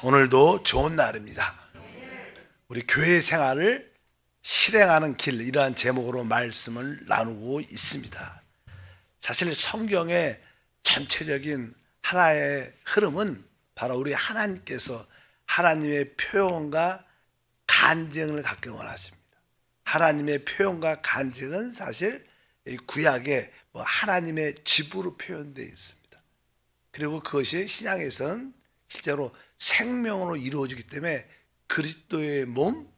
오늘도 좋은 날입니다. 우리 교회 생활을 실행하는 길, 이러한 제목으로 말씀을 나누고 있습니다. 사실 성경의 전체적인 하나의 흐름은 바로 우리 하나님께서 하나님의 표현과 간증을 갖기를 원하십니다. 하나님의 표현과 간증은 사실 구약에 하나님의 집으로 표현되어 있습니다. 그리고 그것이 신약에서는 실제로 생명으로 이루어지기 때문에 그리스도의 몸,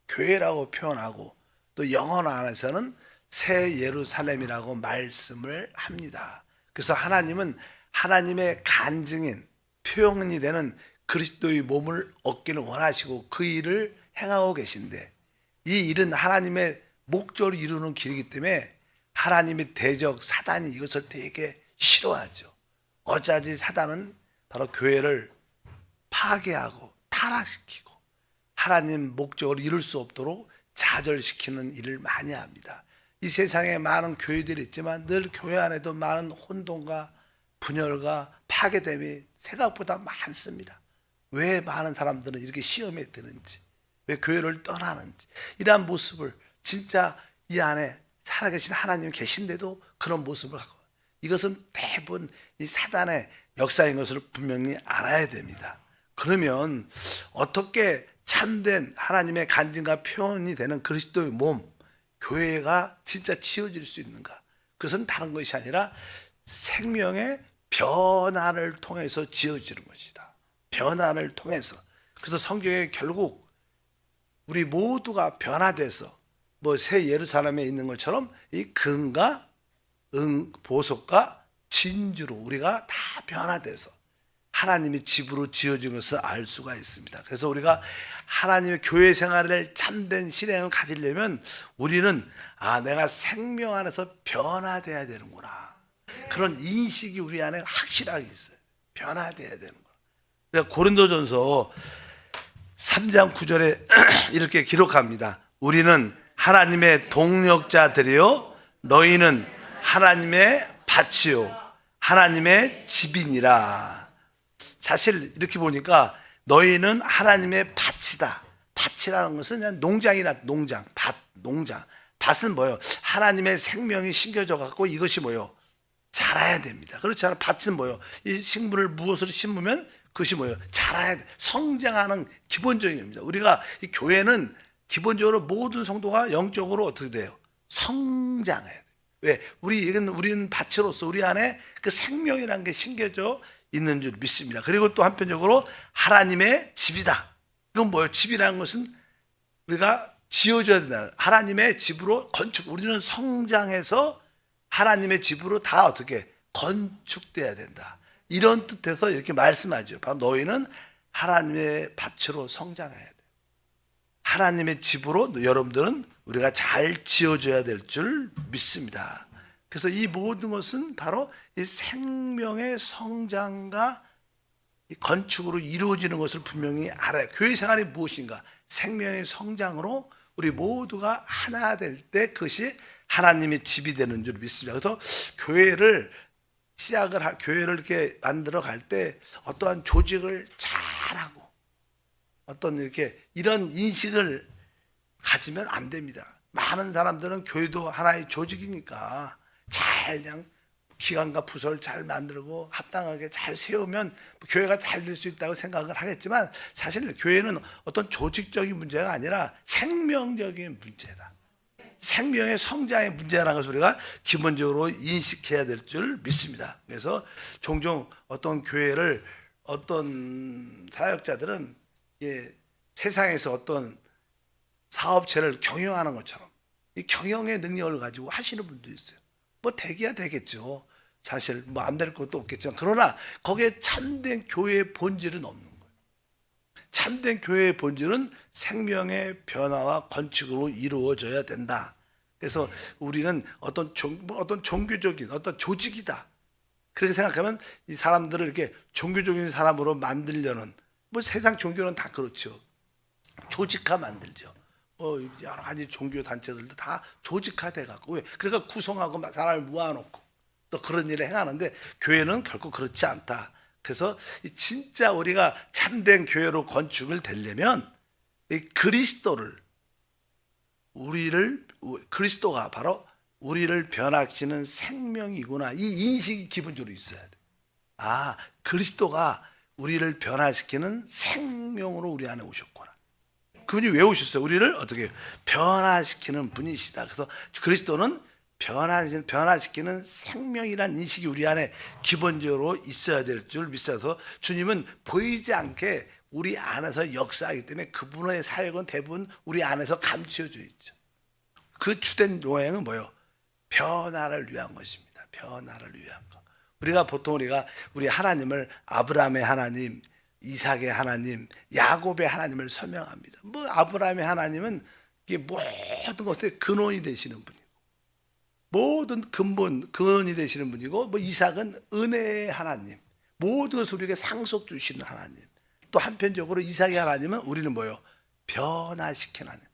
교회라고 표현하고, 또 영어 안에서는 새 예루살렘이라고 말씀을 합니다. 그래서 하나님은 하나님의 간증인, 표현이 되는 그리스도의 몸을 얻기를 원하시고 그 일을 행하고 계신데, 이 일은 하나님의 목적을 이루는 길이기 때문에 하나님의 대적 사단이 이것을 되게 싫어하죠. 어쩌지 사단은 바로 교회를 파괴하고 타락시키고 하나님 목적을 이룰 수 없도록 좌절시키는 일을 많이 합니다. 이 세상에 많은 교회들이 있지만 늘 교회 안에도 많은 혼돈과 분열과 파괴됨이 생각보다 많습니다. 왜 많은 사람들은 이렇게 시험에 드는지, 왜 교회를 떠나는지, 이러한 모습을 진짜 이 안에 살아계신 하나님이 계신데도 그런 모습을 갖고, 이것은 대부분 이 사단의 역사인 것을 분명히 알아야 됩니다. 그러면 어떻게 참된 하나님의 간증과 표현이 되는 그리스도의 몸, 교회가 진짜 지어질 수 있는가? 그것은 다른 것이 아니라 생명의 변화를 통해서 지어지는 것이다. 변화를 통해서. 그래서 성경에 결국 우리 모두가 변화돼서 새 예루살렘에 있는 것처럼 이 금과 보석과 진주로 우리가 다 변화돼서 하나님의 집으로 지어진 것을 알 수가 있습니다. 그래서 우리가 하나님의 교회 생활을 참된 실행을 가지려면 우리는 내가 생명 안에서 변화돼야 되는구나, 그런 인식이 우리 안에 확실하게 있어요. 변화돼야 되는 거야. 그래서 고린도전서 3장 9절에 이렇게 기록합니다. 우리는 하나님의 동역자들이요 너희는 하나님의 밭이요 하나님의 집이니라. 사실 이렇게 보니까 너희는 하나님의 밭이다. 밭이라는 것은 그냥 농장이나 농장, 밭, 농장. 밭은 뭐예요? 하나님의 생명이 심겨져 갖고 이것이 뭐예요? 자라야 됩니다. 그렇지 않아요? 밭은 뭐예요? 이 식물을 무엇으로 심으면 그것이 뭐예요? 자라야 돼. 성장하는 기본적인 겁니다. 우리가 이 교회는 기본적으로 모든 성도가 영적으로 어떻게 돼요? 성장해야 돼요. 왜? 우리는 밭으로서 우리 안에 그 생명이라는 게 심겨져 있는 줄 믿습니다. 그리고 또 한편적으로 하나님의 집이다. 이건 뭐예요? 집이라는 것은 우리가 지어져야 된다. 하나님의 집으로 건축. 우리는 성장해서 하나님의 집으로 다 어떻게 건축돼야 된다. 이런 뜻에서 이렇게 말씀하죠. 바로 너희는 하나님의 밭으로 성장해야 돼. 하나님의 집으로 여러분들은 우리가 잘 지어져야 될 줄 믿습니다. 그래서 이 모든 것은 바로 이 생명의 성장과 이 건축으로 이루어지는 것을 분명히 알아요. 교회 생활이 무엇인가? 생명의 성장으로 우리 모두가 하나 될 때 그것이 하나님의 집이 되는 줄 믿습니다. 그래서 교회를 교회를 이렇게 만들어 갈 때 어떠한 조직을 잘하고 어떤 이런 인식을 가지면 안 됩니다. 많은 사람들은 교회도 하나의 조직이니까 잘 그냥 기관과 부서를 잘 만들고 합당하게 잘 세우면 교회가 잘 될 수 있다고 생각을 하겠지만, 사실 교회는 어떤 조직적인 문제가 아니라 생명적인 문제다. 생명의 성장의 문제라는 것을 우리가 기본적으로 인식해야 될 줄 믿습니다. 그래서 종종 어떤 교회를 어떤 사역자들은 세상에서 어떤 사업체를 경영하는 것처럼 이 경영의 능력을 가지고 하시는 분도 있어요. 되기야 되겠죠. 사실 안 될 것도 없겠지만, 그러나 거기에 참된 교회의 본질은 없는 거예요. 참된 교회의 본질은 생명의 변화와 건축으로 이루어져야 된다. 그래서 우리는 어떤 종교적인 어떤 조직이다, 그렇게 생각하면 이 사람들을 이렇게 종교적인 사람으로 만들려는, 세상 종교는 다 그렇죠. 조직화 만들죠. 여러 가지 종교 단체들도 다 조직화돼 갖고, 왜? 그러니까 구성하고 사람을 모아놓고 또 그런 일을 행하는데, 교회는 결코 그렇지 않다. 그래서 진짜 우리가 참된 교회로 건축을 되려면 이 그리스도가 바로 우리를 변화시키는 생명이구나, 이 인식이 기본적으로 있어야 돼. 아, 그리스도가 우리를 변화시키는 생명으로 우리 안에 오셨구나. 그분이 왜 오셨어요? 우리를 어떻게 변화시키는 분이시다. 그래서 그리스도는 변화시키는 생명이라는 인식이 우리 안에 기본적으로 있어야 될 줄 믿어서, 주님은 보이지 않게 우리 안에서 역사하기 때문에 그분의 사역은 대부분 우리 안에서 감추어져 있죠. 그 주된 요행은 뭐예요? 변화를 위한 것입니다. 변화를 위한 것. 우리 하나님을 아브라함의 하나님, 이삭의 하나님, 야곱의 하나님을 설명합니다. 아브라함의 하나님은 이게 모든 것의 근원이 되시는 분이고, 모든 근원이 되시는 분이고, 이삭은 은혜의 하나님, 모든 것을 우리에게 상속 주시는 하나님. 또 한편적으로 이삭의 하나님은 우리는 뭐예요? 변화시키는 하나님.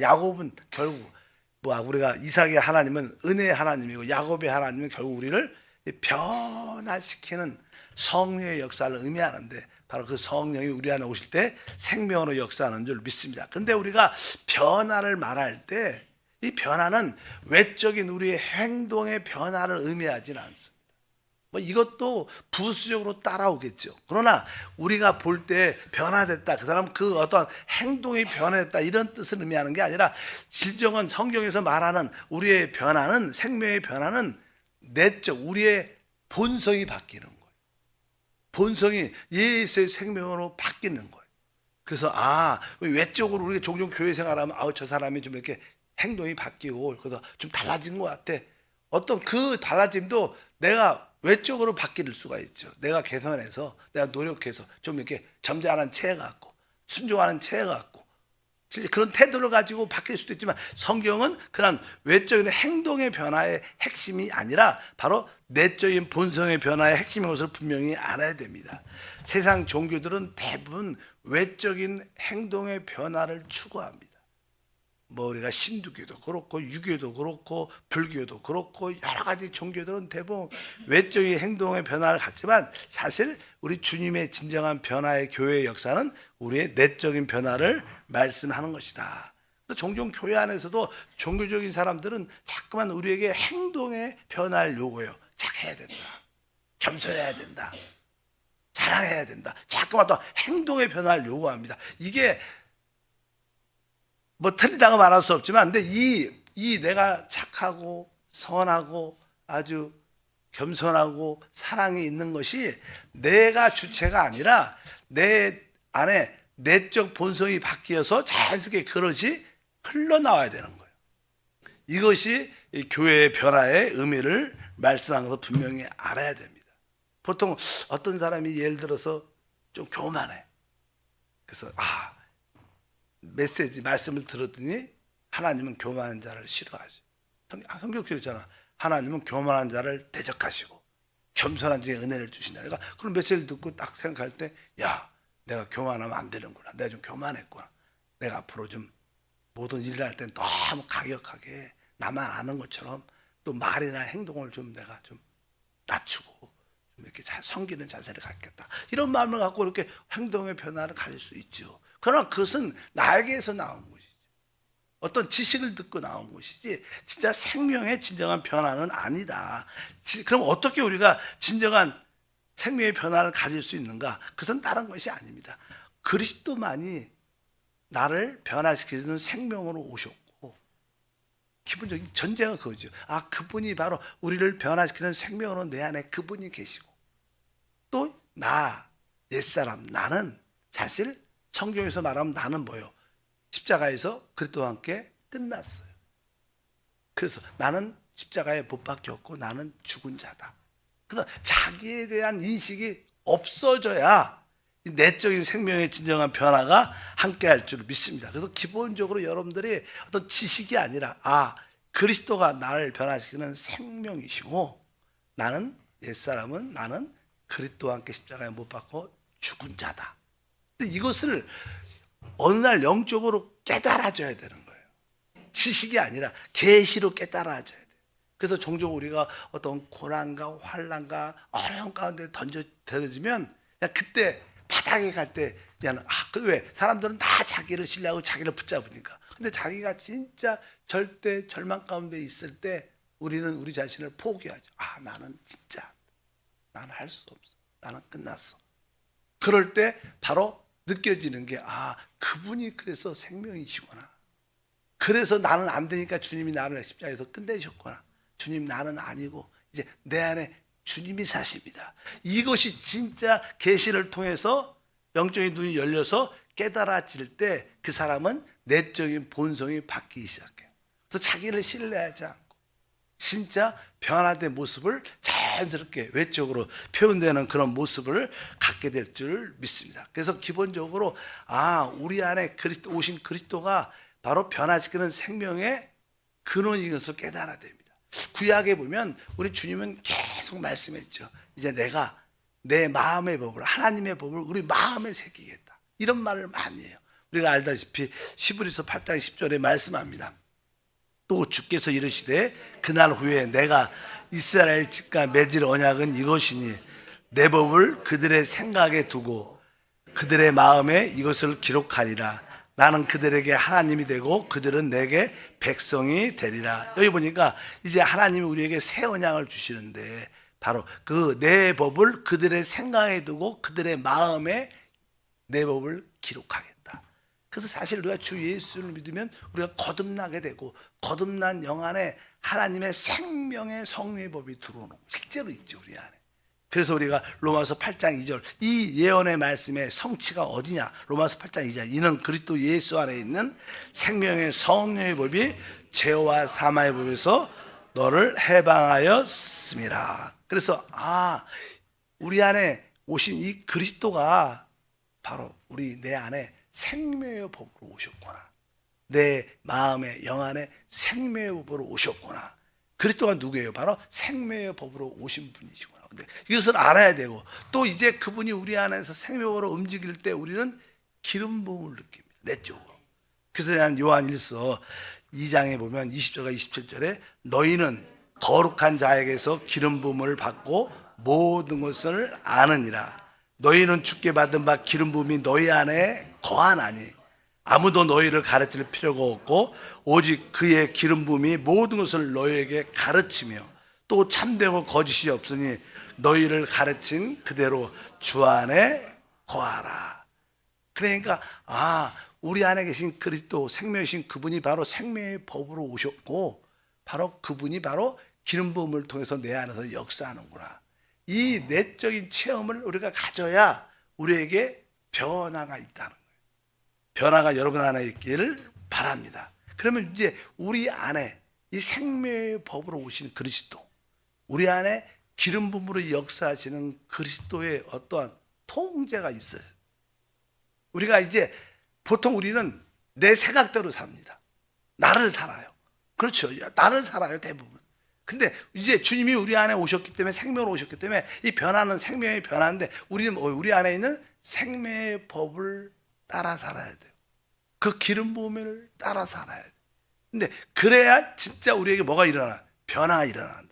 야곱은 결국 우리가 이삭의 하나님은 은혜의 하나님이고, 야곱의 하나님은 결국 우리를 변화시키는 성령의 역사를 의미하는데, 바로 그 성령이 우리 안에 오실 때 생명으로 역사하는 줄 믿습니다. 근데 우리가 변화를 말할 때 이 변화는 외적인 우리의 행동의 변화를 의미하지는 않습니다. 이것도 부수적으로 따라오겠죠. 그러나 우리가 볼 때 변화됐다, 그 사람 그 어떤 행동이 변화됐다, 이런 뜻을 의미하는 게 아니라, 진정한 성경에서 말하는 우리의 변화는, 생명의 변화는 내적 우리의 본성이 바뀌는 거예요. 본성이 예수의 생명으로 바뀌는 거예요. 그래서 외적으로 우리가 종종 교회 생활하면 저 사람이 좀 이렇게 행동이 바뀌고 그래서 좀 달라진 것 같아. 어떤 그 달라짐도 내가 외적으로 바뀔 수가 있죠. 내가 개선해서, 내가 노력해서 좀 이렇게 점잖은 체해 갖고, 순종하는 체해 갖고, 그런 태도를 가지고 바뀔 수도 있지만, 성경은 그런 외적인 행동의 변화의 핵심이 아니라 바로 내적인 본성의 변화의 핵심인 것을 분명히 알아야 됩니다. 세상 종교들은 대부분 외적인 행동의 변화를 추구합니다. 우리가 신두교도 그렇고, 유교도 그렇고, 불교도 그렇고, 여러 가지 종교들은 대부분 외적인 행동의 변화를 갖지만, 사실 우리 주님의 진정한 변화의 교회의 역사는 우리의 내적인 변화를 말씀하는 것이다. 종종 교회 안에서도 종교적인 사람들은 자꾸만 우리에게 행동의 변화를 요구해요. 착해야 된다, 겸손해야 된다, 사랑해야 된다. 자꾸만 또 행동의 변화를 요구합니다. 이게 틀리다고 말할 수 없지만, 근데 이 내가 착하고 선하고 아주 겸손하고 사랑이 있는 것이 내가 주체가 아니라 내 안에 내적 본성이 바뀌어서 자연스럽게 그것이 흘러나와야 되는 거예요. 이것이 교회의 변화의 의미를 말씀하는 것을 분명히 알아야 됩니다. 보통 어떤 사람이 예를 들어서 좀 교만해. 그래서 말씀을 들었더니 하나님은 교만한 자를 싫어하죠. 성경 그랬잖아. 하나님은 교만한 자를 대적하시고 겸손한 자에게 은혜를 주신다. 그러니까 그런 메시지를 듣고 딱 생각할 때, 내가 교만하면 안 되는구나. 내가 좀 교만했구나. 내가 앞으로 좀 모든 일을 할 땐 너무 가격하게 나만 아는 것처럼 또 말이나 행동을 좀 내가 좀 낮추고 좀 이렇게 잘 섬기는 자세를 갖겠다. 이런 마음을 갖고 이렇게 행동의 변화를 가질 수 있죠. 그러나 그것은 나에게서 나온 것이죠. 어떤 지식을 듣고 나온 것이지 진짜 생명의 진정한 변화는 아니다. 그럼 어떻게 우리가 진정한 생명의 변화를 가질 수 있는가? 그것은 다른 것이 아닙니다. 그리스도만이 나를 변화시키는 생명으로 오셨고, 기본적인 전제가 그거죠. 그분이 바로 우리를 변화시키는 생명으로 내 안에 그분이 계시고, 또 옛사람, 나는 사실 성경에서 말하면 나는 뭐예요? 십자가에서 그리스도와 함께 끝났어요. 그래서 나는 십자가에 못 박혔고 나는 죽은 자다. 그래서 자기에 대한 인식이 없어져야 내적인 생명의 진정한 변화가 함께 할 줄 믿습니다. 그래서 기본적으로 여러분들이 어떤 지식이 아니라 그리스도가 나를 변화시키는 생명이시고, 옛사람은 나는 그리스도와 함께 십자가에 못 박고 죽은 자다. 근데 이것을 어느 날 영적으로 깨달아져야 되는 거예요. 지식이 아니라 계시로 깨달아져야 돼요. 그래서 종종 우리가 어떤 고난과 환난과 어려움 가운데 던져지면 그냥 그때 바닥에 갈 때 그냥 왜 사람들은 다 자기를 신뢰하고 자기를 붙잡으니까. 근데 자기가 진짜 절대 절망 가운데 있을 때 우리는 우리 자신을 포기하죠. 나는 진짜 나는 할 수 없어. 나는 끝났어. 그럴 때 바로 느껴지는 게 그분이 그래서 생명이시구나. 그래서 나는 안 되니까 주님이 나를 십자가에서 끝내셨구나. 주님 나는 아니고 이제 내 안에 주님이 사십니다. 이것이 진짜 계시를 통해서 영적인 눈이 열려서 깨달아질 때 그 사람은 내적인 본성이 바뀌기 시작해요. 그래서 자기를 신뢰하지 않고 진짜 변화된 모습을 자연스럽게 외적으로 표현되는 그런 모습을 갖게 될 줄 믿습니다. 그래서 기본적으로 우리 안에 그리스도 오신 그리스도가 바로 변화시키는 생명의 근원인 것을 깨달아야 됩니다. 구약에 보면 우리 주님은 계속 말씀했죠. 이제 내가 내 마음의 법을, 하나님의 법을 우리 마음에 새기겠다. 이런 말을 많이 해요. 우리가 알다시피 히브리서 8장 10절에 말씀합니다. 또 주께서 이르시되 그날 후에 내가 이스라엘 집과 맺을 언약은 이것이니 내 법을 그들의 생각에 두고 그들의 마음에 이것을 기록하리라. 나는 그들에게 하나님이 되고 그들은 내게 백성이 되리라. 여기 보니까 이제 하나님이 우리에게 새 언약을 주시는데 바로 그 내 법을 그들의 생각에 두고 그들의 마음에 내 법을 기록하겠다. 그래서 사실 우리가 주 예수를 믿으면 우리가 거듭나게 되고 거듭난 영 안에 하나님의 생명의 성령의 법이 들어오는 거 실제로 있죠, 우리 안에. 그래서 우리가 로마서 8장 2절 이 예언의 말씀의 성취가 어디냐? 로마서 8장 2절 이는 그리스도 예수 안에 있는 생명의 성령의 법이 죄와 사망의 법에서 너를 해방하였습니다. 그래서 우리 안에 오신 이 그리스도가 바로 내 안에 생명의 법으로 오셨구나. 내 마음의 영 안에 생명의 법으로 오셨구나. 그리스도가 누구예요? 바로 생명의 법으로 오신 분이시구나. 근데 이것을 알아야 되고 또 이제 그분이 우리 안에서 생명으로 움직일 때 우리는 기름 부음을 느낍니다. 내적으로. 그래서 요한 1서 2장에 보면 20절과 27절에 너희는 거룩한 자에게서 기름 부음을 받고 모든 것을 아느니라. 너희는 주께 받은 바 기름 부음이 너희 안에 거하나니 아무도 너희를 가르칠 필요가 없고 오직 그의 기름 부음이 모든 것을 너희에게 가르치며 또 참되고 거짓이 없으니 너희를 가르친 그대로 주 안에 거하라. 그러니까 우리 안에 계신 그리스도 생명이신 그분이 바로 생명의 법으로 오셨고 바로 그분이 바로 기름 부음을 통해서 내 안에서 역사하는구나. 이 내적인 체험을 우리가 가져야 우리에게 변화가 있다는 거예요. 변화가 여러분 안에 있기를 바랍니다. 그러면 이제 우리 안에 이 생명의 법으로 오신 그리스도, 우리 안에 기름 부음으로 역사하시는 그리스도의 어떠한 통제가 있어요. 우리가 이제 보통 우리는 내 생각대로 삽니다. 나를 살아요. 그렇죠. 나를 살아요, 대부분. 근데 이제 주님이 우리 안에 오셨기 때문에 생명으로 오셨기 때문에 이 변화는 생명의 변화인데 우리는 우리 안에 있는 생명의 법을 따라 살아야 돼요. 그 기름 부음을 따라 살아야 돼요. 근데 그래야 진짜 우리에게 뭐가 일어나? 변화가 일어난다.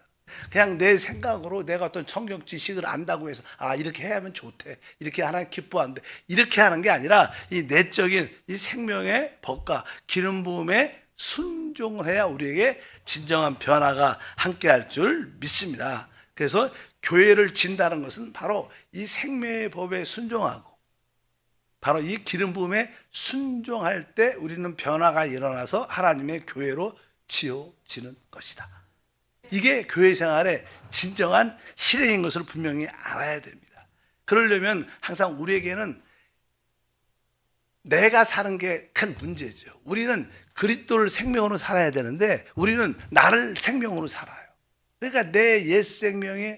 그냥 내 생각으로 내가 어떤 성경 지식을 안다고 해서 이렇게 해야 하면 좋대. 이렇게 하나님 기뻐한대. 이렇게 하는 게 아니라 이 내적인 이 생명의 법과 기름 부음에 순종을 해야 우리에게 진정한 변화가 함께할 줄 믿습니다. 그래서 교회를 진다는 것은 바로 이 생명의 법에 순종하고 바로 이 기름 부음에 순종할 때 우리는 변화가 일어나서 하나님의 교회로 지어지는 것이다. 이게 교회 생활의 진정한 실행인 것을 분명히 알아야 됩니다. 그러려면 항상 우리에게는 내가 사는 게 큰 문제죠. 우리는 그리스도를 생명으로 살아야 되는데 우리는 나를 생명으로 살아요. 그러니까 내 옛 생명이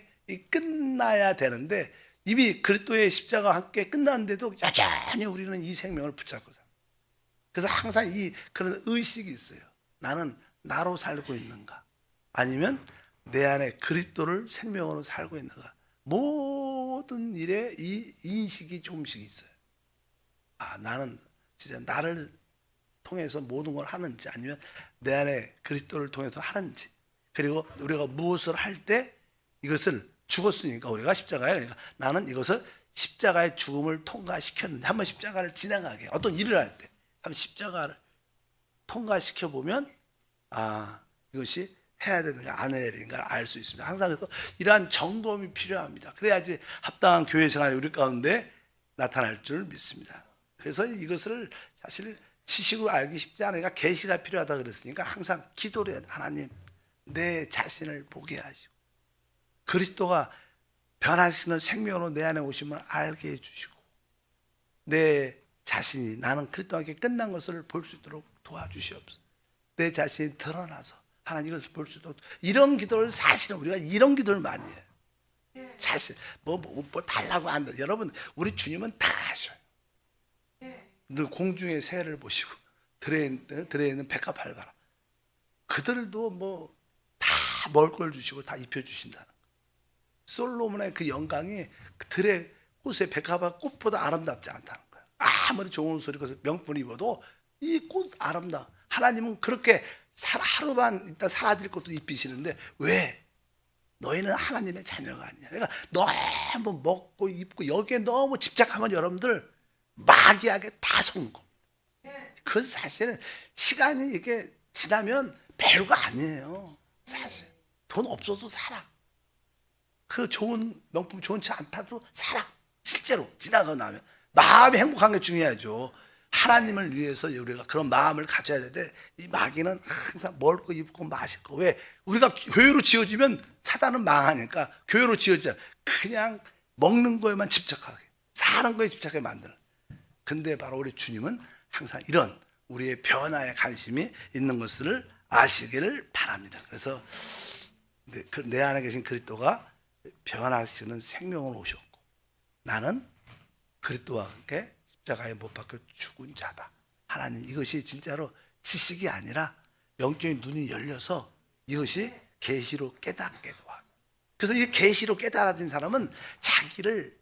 끝나야 되는데 이미 그리스도의 십자가와 함께 끝났는데도 여전히 우리는 이 생명을 붙잡고 살아요. 그래서 항상 그런 의식이 있어요. 나는 나로 살고 있는가? 아니면 내 안에 그리스도를 생명으로 살고 있는가? 모든 일에 이 인식이 조금씩 있어요. 나는 진짜 나를 통해서 모든 걸 하는지 아니면 내 안에 그리스도를 통해서 하는지. 그리고 우리가 무엇을 할 때 이것을 죽었으니까 우리가 십자가에, 그러니까 나는 이것을 십자가의 죽음을 통과시켰는데, 한번 십자가를 지나가게, 어떤 일을 할 때 한번 십자가를 통과시켜 보면 이것이 해야 되는가 안 해야 되는가 알 수 있습니다. 항상 그래서 이러한 점검이 필요합니다. 그래야지 합당한 교회 생활이 우리 가운데 나타날 줄 믿습니다. 그래서 이것을 사실 지식으로 알기 쉽지 않으니까 계시가 필요하다 그랬으니까 항상 기도를 해야 돼. 하나님, 내 자신을 보게 하시고 그리스도가 변화시키는 생명으로 내 안에 오심을 알게 해주시고 내 자신이 나는 그리스도와 함께 끝난 것을 볼 수 있도록 도와주시옵소서. 내 자신이 드러나서 하나님 이것을 볼 수 있도록, 이런 기도를 사실은 우리가 이런 기도를 많이 해요. 사실 뭐 달라고 한다. 여러분, 우리 주님은 다 아셔요. 늘 공중의 새를 보시고 들에 있는 백합알가라, 그들도 뭐 다 먹을 걸 주시고 다 입혀주신다는 거예요. 솔로몬의 그 영광이 들의 꽃의 백합화 꽃보다 아름답지 않다는 거예요. 아무리 좋은 소리 것을 명품을 입어도 이 꽃 아름다. 하나님은 그렇게 하루만 있다 사라질 것도 입히시는데 왜? 너희는 하나님의 자녀가 아니야. 그러니까 너무 먹고 입고 여기에 너무 집착하면 여러분들 마귀에게 다 속는 겁니다. 그 사실은 시간이 이게 지나면 별거 아니에요. 사실 돈 없어도 살아. 그 좋은 명품 좋은 차 안 타도 살아. 실제로 지나가고 나면 마음이 행복한 게 중요하죠. 하나님을 위해서 우리가 그런 마음을 가져야 되는데, 이 마귀는 항상 먹고 입고 마실 거. 왜? 우리가 교회로 지어지면 사단은 망하니까 교회로 지어지자 그냥 먹는 거에만 집착하게, 사는 거에 집착하게 만드는. 근데 바로 우리 주님은 항상 이런 우리의 변화에 관심이 있는 것을 아시기를 바랍니다. 그래서 내 안에 계신 그리스도가 변화시키는 생명으로 오셨고 나는 그리스도와 함께 십자가에 못 박혀 죽은 자다. 하나님, 이것이 진짜로 지식이 아니라 영적인 눈이 열려서 이것이 계시로 깨닫게 도와. 그래서 이 계시로 깨달아진 사람은 자기를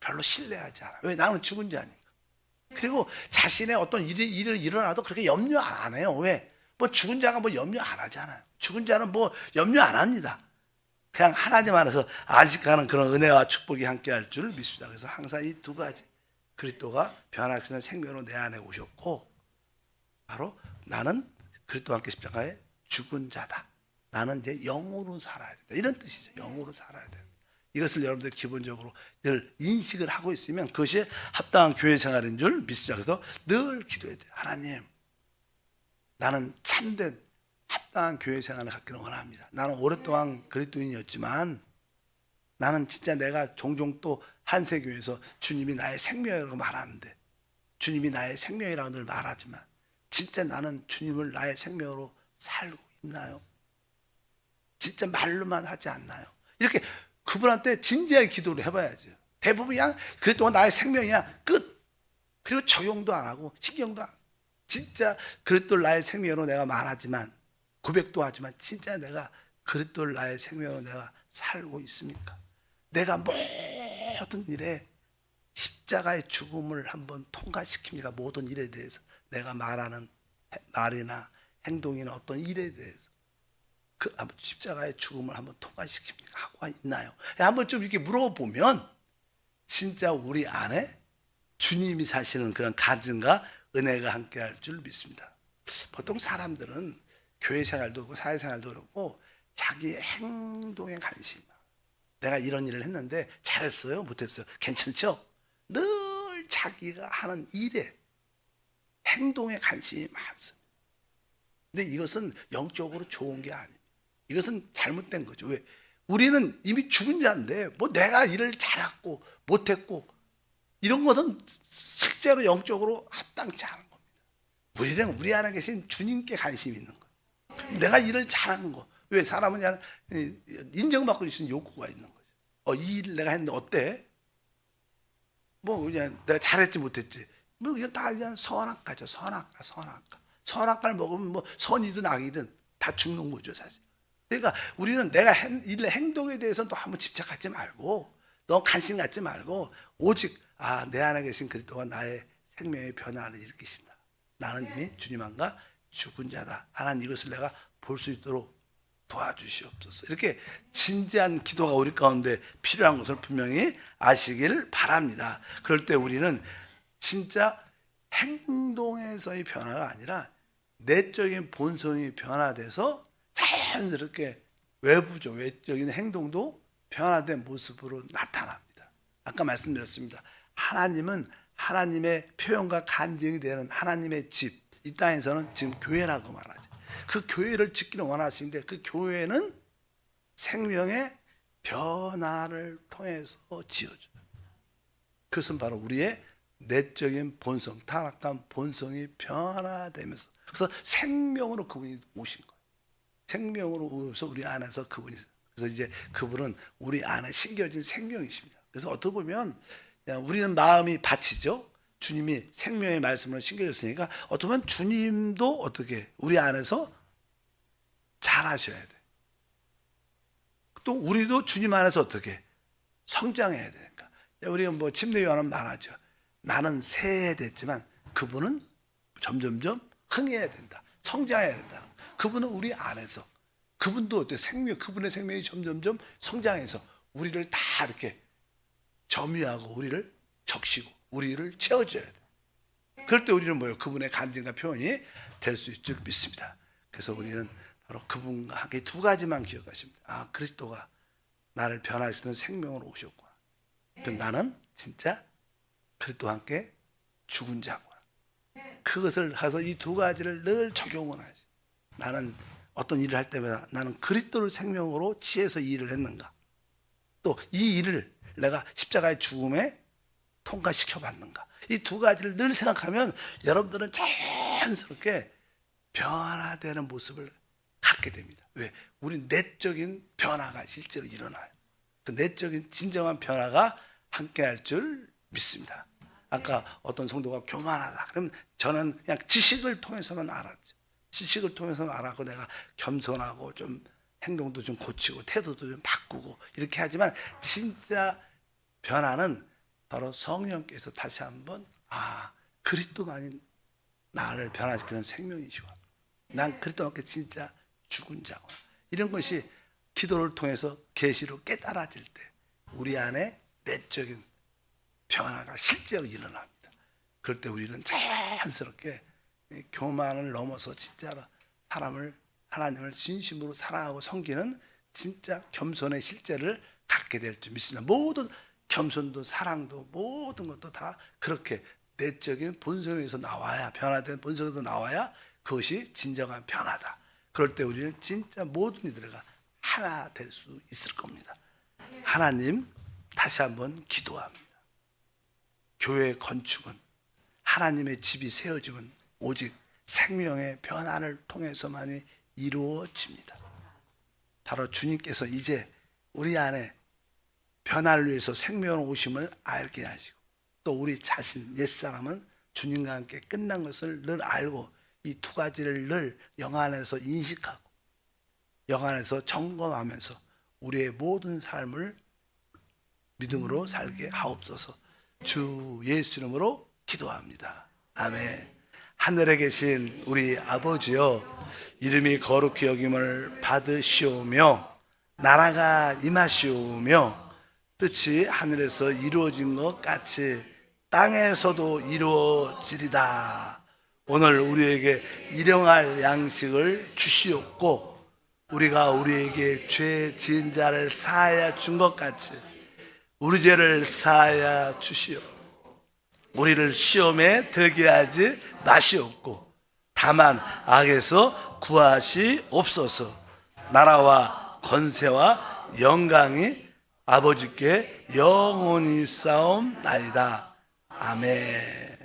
별로 신뢰하지 않아. 왜? 나는 죽은 자니까. 그리고 자신의 어떤 일이 일어나도 그렇게 염려 안 해요. 왜? 뭐 죽은 자가 뭐 염려 안 하잖아요. 죽은 자는 뭐 염려 안 합니다. 그냥 하나님 안에서 아직까는 그런 은혜와 축복이 함께할 줄 믿습니다. 그래서 항상 이 두 가지, 그리스도가 변화시키는 생명으로 내 안에 오셨고 바로 나는 그리스도와 함께 십자가에 죽은 자다. 나는 이제 영으로 살아야 된다. 이런 뜻이죠. 영으로 살아야 된다. 이것을 여러분들 기본적으로 늘 인식을 하고 있으면 그것이 합당한 교회 생활인 줄 믿습니다. 그래서 늘 기도해야 돼요. 하나님, 나는 참된 합당한 교회 생활을 갖기를 원합니다. 나는 오랫동안 그리스도인이었지만 나는 진짜 내가 종종 또 한세교회에서 주님이 나의 생명이라고 말하는데, 주님이 나의 생명이라고 늘 말하지만 진짜 나는 주님을 나의 생명으로 살고 있나요? 진짜 말로만 하지 않나요? 이렇게 그분한테 진지하게 기도를 해봐야죠. 대부분 그냥 그랬더니 나의 생명이야 끝. 그리고 적용도 안 하고 신경도 안 하고, 진짜 그랬더니 나의 생명으로 내가 말하지만 고백도 하지만 진짜 내가 그랬더니 나의 생명으로 내가 살고 있습니까? 내가 모든 일에 십자가의 죽음을 한번 통과시킵니까? 모든 일에 대해서 내가 말하는 말이나 행동이나 어떤 일에 대해서 그 십자가의 죽음을 한번 통과시킵니까? 하고 있나요? 한번 좀 이렇게 물어보면 진짜 우리 안에 주님이 사시는 그런 간증과 은혜가 함께할 줄 믿습니다. 보통 사람들은 교회 생활도 그렇고 사회생활도 그렇고 자기의 행동에 관심, 내가 이런 일을 했는데 잘했어요? 못했어요? 괜찮죠? 늘 자기가 하는 일에 행동에 관심이 많습니다. 근데 이것은 영적으로 좋은 게 아닙니다. 이것은 잘못된 거죠. 왜? 우리는 이미 죽은 자인데 뭐 내가 일을 잘했고 못했고 이런 것은 실제로 영적으로 합당치 않은 겁니다. 우리는 우리 안에 계신 주님께 관심이 있는 거예요. 내가 일을 잘하는 거. 왜? 사람은 그냥 인정받고 싶은 욕구가 있는 거죠. 이 일 내가 했는데 어때? 뭐 그냥 내가 잘했지 못했지. 뭐 그냥 다 그냥 선악과죠. 선악과를 먹으면 뭐 선이든 악이든 다 죽는 거죠, 사실. 그러니까 우리는 내가 일 행동에 대해서 너무 집착하지 말고, 너무 관심 갖지 말고, 오직 내 안에 계신 그리스도가 나의 생명의 변화를 일으키신다. 나는 이미 주님 안과 죽은 자다. 하나님, 이것을 내가 볼 수 있도록 도와주시옵소서. 이렇게 진지한 기도가 우리 가운데 필요한 것을 분명히 아시길 바랍니다. 그럴 때 우리는 진짜 행동에서의 변화가 아니라 내적인 본성이 변화돼서 자연스럽게 외적인 행동도 변화된 모습으로 나타납니다. 아까 말씀드렸습니다. 하나님은 하나님의 표현과 간증이 되는 하나님의 집, 이 땅에서는 지금 교회라고 말하죠. 그 교회를 짓기를 원하시는데 그 교회는 생명의 변화를 통해서 지어져요. 그것은 바로 우리의 내적인 본성, 타락한 본성이 변화되면서, 그래서 생명으로 그분이 오신 거예요. 생명으로 오셔서 우리 안에서 그분이, 그래서 이제 그분은 우리 안에 심겨진 생명이십니다. 그래서 어떻게 보면 우리는 마음이 밭이죠. 주님이 생명의 말씀으로 심겨졌으니까 어떻게 보면 주님도 어떻게 우리 안에서 잘하셔야 돼. 또 우리도 주님 안에서 어떻게 성장해야 되니까. 우리가 뭐 침례 요한은 말하죠. 나는 세해됐지만 그분은 점점점 흥해야 된다. 성장해야 된다. 그분은 우리 안에서, 그분도 어때 생명, 그분의 생명이 점점점 성장해서 우리를 다 이렇게 점유하고 우리를 적시고 우리를 채워줘야 돼. 그럴 때 우리는 뭐예요? 그분의 간증과 표현이 될 수 있을 줄 믿습니다. 그래서 우리는 바로 그분과 함께 두 가지만 기억하십니다. 아, 그리스도가 나를 변화시키는 생명으로 오셨구나. 그럼 나는 진짜 그리스도와 함께 죽은 자구나. 그것을 해서 이 두 가지를 늘 적용을 하지. 나는 어떤 일을 할 때마다 나는 그리스도를 생명으로 취해서 이 일을 했는가, 또 이 일을 내가 십자가의 죽음에 통과시켜 봤는가, 이 두 가지를 늘 생각하면 여러분들은 자연스럽게 변화되는 모습을 갖게 됩니다. 왜? 우리 내적인 변화가 실제로 일어나요. 그 내적인 진정한 변화가 함께 할 줄 믿습니다. 아까 어떤 성도가 교만하다 그러면 저는 그냥 지식을 통해서만 알았죠. 지식을 통해서만 알았고 내가 겸손하고 좀 행동도 좀 고치고 태도도 좀 바꾸고 이렇게 하지만 진짜 변화는 바로 성령께서 다시 한번 그리스도만이 나를 변화시키는 생명이시고 난 그리스도밖에 진짜 죽은 자고, 이런 것이 기도를 통해서 계시로 깨달아질 때 우리 안에 내적인 변화가 실제로 일어납니다. 그럴 때 우리는 자연스럽게 교만을 넘어서 진짜로 하나님을 진심으로 사랑하고 섬기는 진짜 겸손의 실제를 갖게 될 줄 믿습니다. 모든 겸손도 사랑도 모든 것도 다 그렇게 내적인 본성에서 나와야, 변화된 본성에서 나와야 그것이 진정한 변화다. 그럴 때 우리는 진짜 모든 이들과 하나 될 수 있을 겁니다. 하나님, 다시 한번 기도합니다. 교회 건축은, 하나님의 집이 세워지면 오직 생명의 변화를 통해서만이 이루어집니다. 바로 주님께서 이제 우리 안에 변화를 위해서 생명을 오심을 알게 하시고, 또 우리 자신 옛사람은 주님과 함께 끝난 것을 늘 알고 이 두 가지를 늘 영 안에서 인식하고 영 안에서 점검하면서 우리의 모든 삶을 믿음으로 살게 하옵소서. 주 예수 이름으로 기도합니다. 아멘. 하늘에 계신 우리 아버지여, 이름이 거룩히 여김을 받으시오며 나라가 임하시오며 뜻이 하늘에서 이루어진 것 같이 땅에서도 이루어지리다. 오늘 우리에게 일용할 양식을 주시옵고 우리가 우리에게 죄 지은 자를 사하여 준 것 같이 우리 죄를 사하여 주시오. 우리를 시험에 들게 하지 마시옵고 다만 악에서 구하시옵소서. 나라와 권세와 영광이 아버지께 영원히 싸움나이다. 아멘.